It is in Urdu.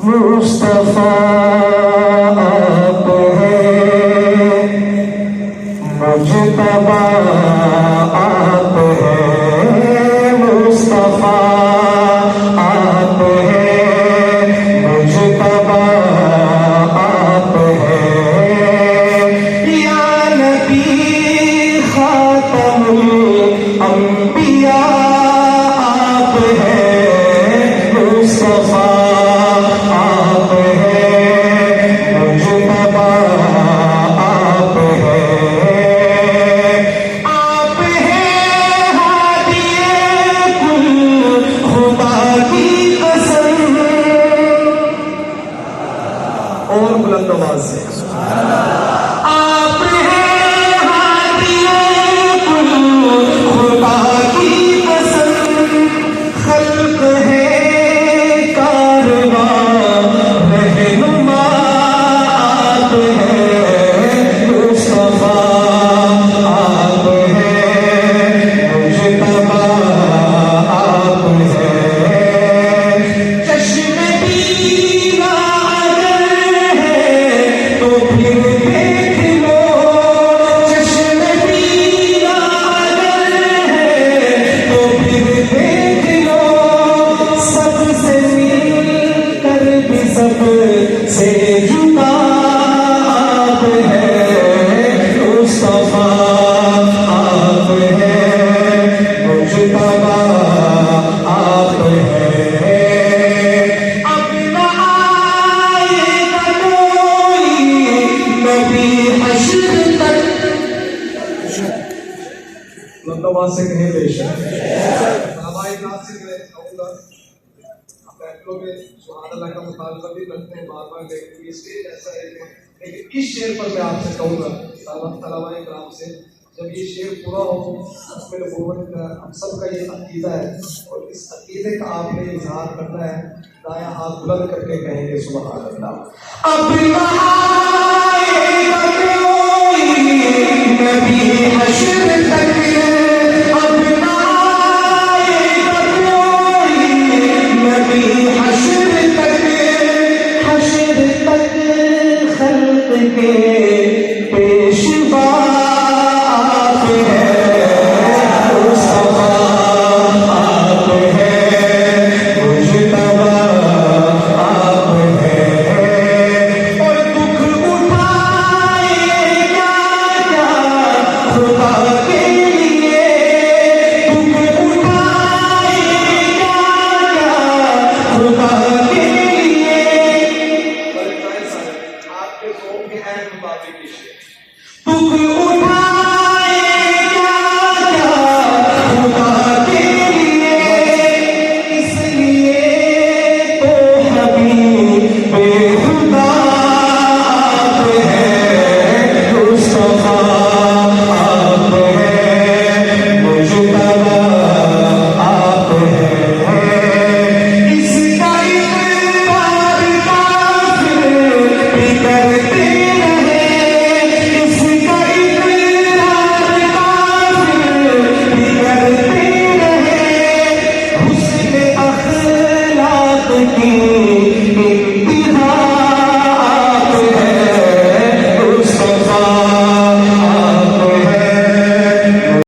مصطفیٰ آپ ہیں، مجتبیٰ آپ ہیں، مصطفیٰ آپ ہیں، مجتبیٰ آپ ہیں، یا نبی خاتم الانبیاء آپ ہیں، مصطفیٰ آپ ہیں، مجتبیٰ آپ ہیں، آپ ہیں ہادی کل خدا کی قسم، اور بلند آواز سے آپ ہیں ہادی کل خدا کی قسم، خلق ہے سے کہیں بے شک ہماری کلاس سے میں کہوں گا آپ بیٹھوں میں سبحان اللہ کا مطالبہ بھی کرتے ہیں بار بار لیکن یہ اسٹیج ایسا ہے کہ لیکن اس شعر پر میں آپ سے کہوں گا طلباء کرام سے جب یہ شعر پورا ہو اس میں نبوت کا ہم سب کا یہ عقیدہ ہے اور اس عقیدے کا آپ نے اظہار کرنا ہے دایاں ہاتھ بلند کر کے کہیں گے سبحان اللہ اب نبی حشر تک کی